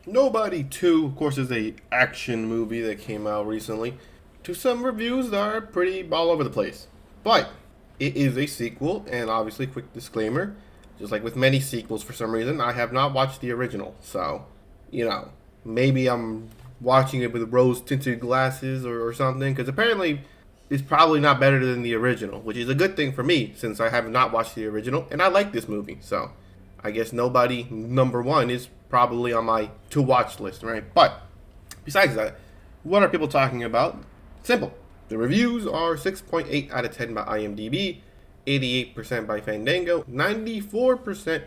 Nobody 2, of course, is a action movie that came out recently. To some reviews that are pretty all over the place. But it is a sequel, and obviously, quick disclaimer, just like with many sequels for some reason, I have not watched the original. So, maybe I'm watching it with rose tinted glasses or something, because apparently it's probably not better than the original, which is a good thing for me since I have not watched the original, and I like this movie. So, I guess nobody number one is probably on my to watch list, right? But besides that, what are people talking about? Simple. The reviews are 6.8 out of 10 by IMDb, 88% by Fandango, 94%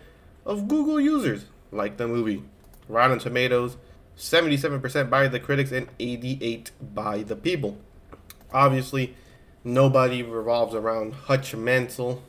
of Google users like the movie. Rotten Tomatoes, 77% by the critics and 88 by the people. Obviously, nobody revolves around Hutch Mansell,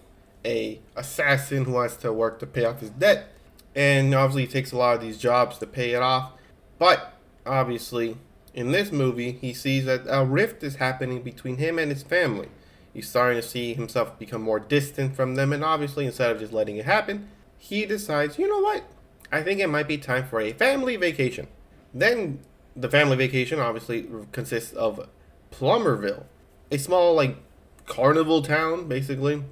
a assassin who has to work to pay off his debt, and obviously he takes a lot of these jobs to pay it off. But obviously, in this movie, he sees that a rift is happening between him and his family. He's starting to see himself become more distant from them, and obviously, instead of just letting it happen, he decides, you know what? I think it might be time for a family vacation. Then the family vacation obviously consists of Plummerville, a small carnival town basically.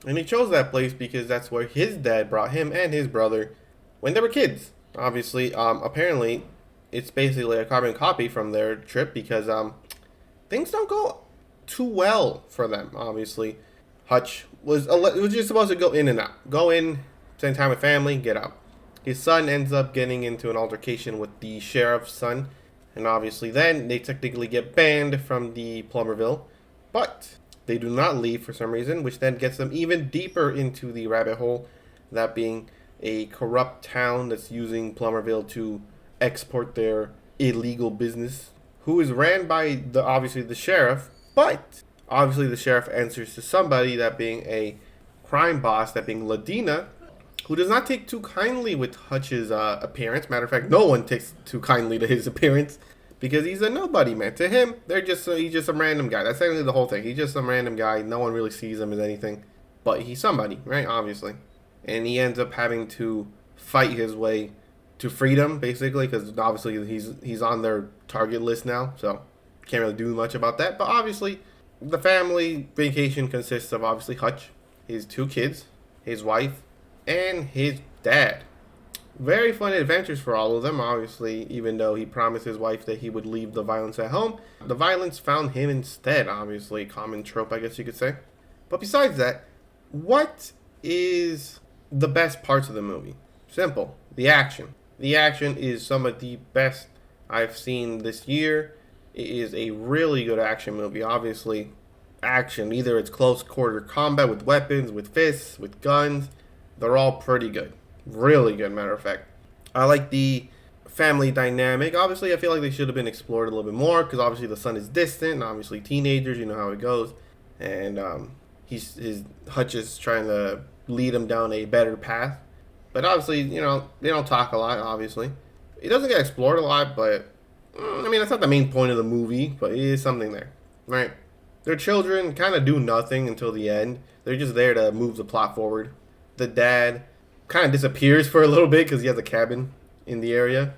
And he chose that place because that's where his dad brought him and his brother when they were kids. Obviously, apparently, it's basically a carbon copy from their trip because things don't go too well for them. Obviously, Hutch was just supposed to go in and out, go in, spend time with family, get out. His son ends up getting into an altercation with the sheriff's son, and obviously then they technically get banned from the Plummerville, but they do not leave for some reason, which then gets them even deeper into the rabbit hole, that being a corrupt town that's using Plummerville to export their illegal business, who is ran by obviously the sheriff, but obviously the sheriff answers to somebody, that being a crime boss, that being Ladina, who does not take too kindly with Hutch's appearance. Matter of fact, no one takes too kindly to his appearance because he's a nobody, man. To him, he's just some random guy. That's actually the whole thing. He's just some random guy. No one really sees him as anything, but he's somebody, right? Obviously, and he ends up having to fight his way to freedom, basically, because obviously he's on their target list now, so can't really do much about that. But obviously, the family vacation consists of obviously Hutch, his two kids, his wife, and his dad. Very fun adventures for all of them, obviously, even though he promised his wife that he would leave the violence at home. The violence found him instead, obviously, common trope, I guess you could say. But besides that, what is the best parts of the movie? Simple. The action. The action is some of the best I've seen this year. It is a really good action movie. Obviously, action, either it's close quarter combat with weapons, with fists, with guns, they're all pretty good. Really good, matter of fact. I like the family dynamic. Obviously, I feel like they should have been explored a little bit more because obviously the son is distant, and obviously teenagers, you know how it goes. And his Hutch is trying to lead him down a better path. But obviously, they don't talk a lot, obviously. It doesn't get explored a lot, but I mean, that's not the main point of the movie, but it is something there, right? Their children kind of do nothing until the end. They're just there to move the plot forward. The dad kind of disappears for a little bit because he has a cabin in the area.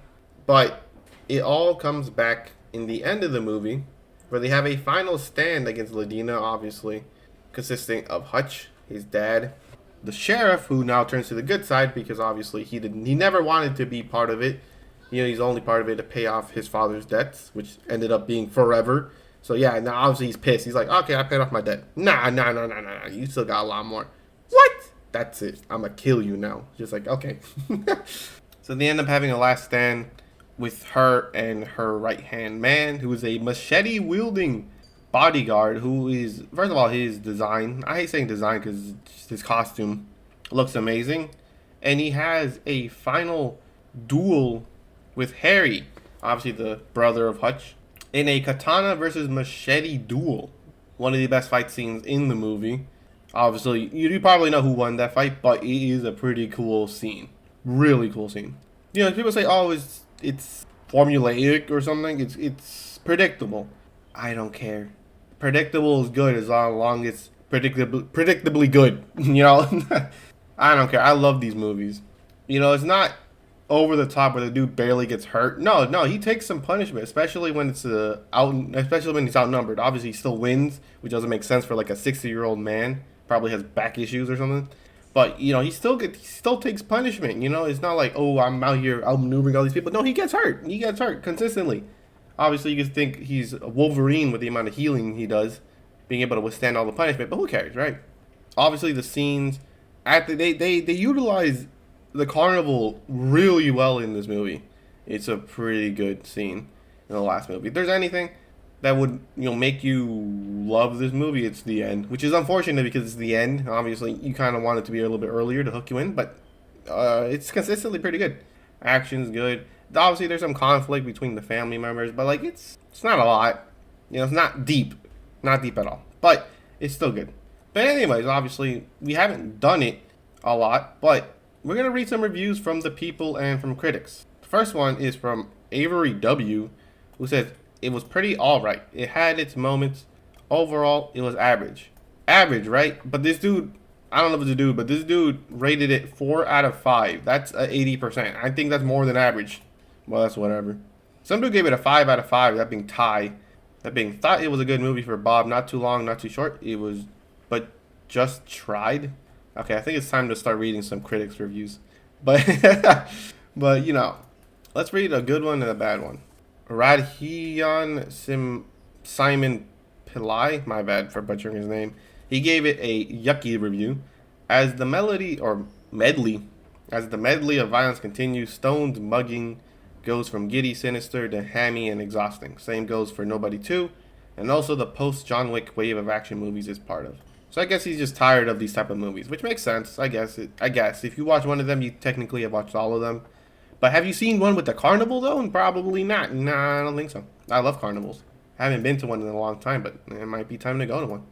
But it all comes back in the end of the movie where they have a final stand against Ladina, obviously, consisting of Hutch, his dad, the sheriff, who now turns to the good side because obviously he never wanted to be part of it. He's only part of it to pay off his father's debts, which ended up being forever. So yeah, now obviously he's pissed. He's like, okay, I paid off my debt. Nah. You still got a lot more. What? That's it. I'm gonna kill you now. Just like, okay. So they end up having a last stand with her and her right hand man, who is a machete wielding bodyguard. Who is, first of all, his design. I hate saying design because his costume looks amazing, and he has a final duel with Harry, obviously the brother of Hutch, in a katana versus machete duel. One of the best fight scenes in the movie. Obviously, you probably know who won that fight, but it is a pretty cool scene. Really cool scene. People say, "Oh, it's formulaic or something." It's predictable. I don't care. Predictable is good as long as it's predictably good. I don't care. I love these movies. It's not over the top where the dude barely gets hurt. No, no, he takes some punishment, especially when it's especially when he's outnumbered. Obviously, he still wins, which doesn't make sense for like a 60-year-old man. Probably has back issues or something. But you know, he still takes punishment. You know, it's not like, oh, I'm out here outmaneuvering all these people. No, he gets hurt. He gets hurt consistently. Obviously, you can think he's a Wolverine with the amount of healing he does, being able to withstand all the punishment. But who cares, right? Obviously, the scenes they utilize the carnival really well in this movie. It's a pretty good scene in the last movie. If there's anything that would make you love this movie, it's the end, which is unfortunate because it's the end. Obviously, you kind of want it to be a little bit earlier to hook you in, but it's consistently pretty good. Action's good. Obviously, there's some conflict between the family members, but like it's not a lot. It's not deep at all, but it's still good. But anyways, obviously, we haven't done it a lot, but we're gonna read some reviews from the people and from critics. The first one is from Avery W, who says it was pretty alright. It had its moments. Overall, it was average. Average, right? But this dude, I don't know if it's a dude, but this dude rated it 4 out of 5. That's 80%. I think that's more than average. Well, that's whatever. Some dude gave it a 5 out of 5, that being Ty. That being thought it was a good movie for Bob. Not too long, not too short. It was, but just tried. Okay, I think it's time to start reading some critics' reviews. But, but let's read a good one and a bad one. Radhian Simon Pillai, my bad for butchering his name. He gave it a yucky review. As the medley of violence continues, Stone's mugging goes from giddy, sinister to hammy and exhausting. Same goes for Nobody 2, and also the post-John Wick wave of action movies is part of. So I guess he's just tired of these type of movies, which makes sense. I guess if you watch one of them, you technically have watched all of them. But have you seen one with the carnival though? And probably not. Nah, I don't think so. I love carnivals. I haven't been to one in a long time, but it might be time to go to one.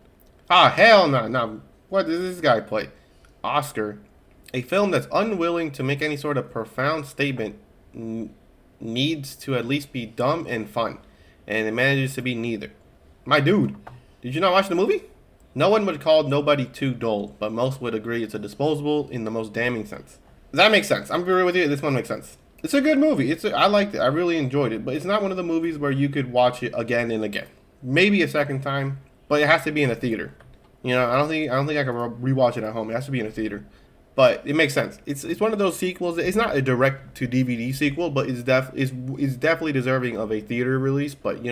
Ah, hell no. Nah. What does this guy play? Oscar. A film that's unwilling to make any sort of profound statement needs to at least be dumb and fun. And it manages to be neither. My dude, did you not watch the movie? No one would call Nobody 2 dull, but most would agree it's a disposable in the most damning sense. That makes sense. I'm agree with you. This one makes sense. It's a good movie. I liked it. I really enjoyed it. But it's not one of the movies where you could watch it again and again. Maybe a second time, but it has to be in a theater. I don't think I can rewatch it at home. It has to be in a theater. But it makes sense. It's one of those sequels. It's not a direct to DVD sequel, but it's definitely deserving of a theater release. But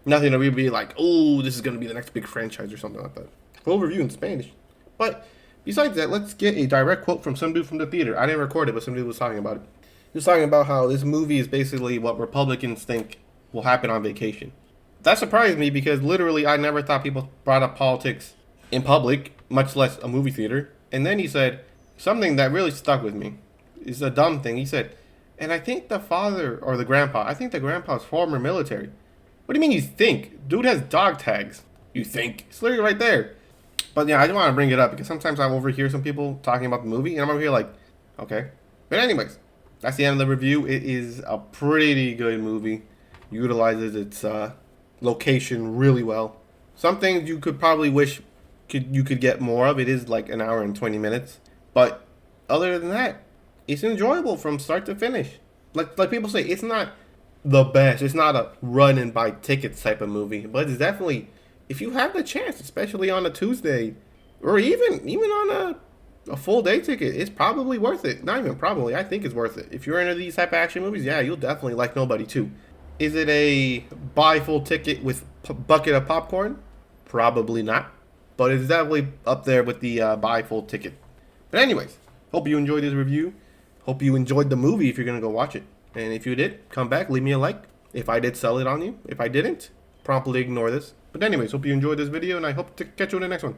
nothing to really be like, oh, this is gonna be the next big franchise or something like that. Full review in Spanish. But besides that, let's get a direct quote from some dude from the theater. I didn't record it, but some dude was talking about it. He was talking about how this movie is basically what Republicans think will happen on vacation. That surprised me because literally I never thought people brought up politics in public, much less a movie theater. And then he said something that really stuck with me. It's a dumb thing. He said, and I think the father or the grandpa, I think the grandpa's former military. What do you mean you think? Dude has dog tags. You think? It's literally right there. But yeah, I just want to bring it up because sometimes I overhear some people talking about the movie and I'm over here like, okay. But anyways, that's the end of the review. It is a pretty good movie. Utilizes its location really well. Some things you could probably wish you could get more of. It is like an hour and 20 minutes. But other than that, it's enjoyable from start to finish. Like people say, it's not the best. It's not a run and buy tickets type of movie. But it's definitely, if you have the chance, especially on a Tuesday, or even on a full day ticket, it's probably worth it. Not even probably, I think it's worth it. If you're into these type of action movies, yeah, you'll definitely like Nobody 2. Is it a buy full ticket with bucket of popcorn? Probably not. But it's definitely up there with the buy full ticket. But anyways, hope you enjoyed this review. Hope you enjoyed the movie if you're going to go watch it. And if you did, come back, leave me a like. If I did, sell it on you. If I didn't, promptly ignore this. But anyways, hope you enjoyed this video, and I hope to catch you in the next one.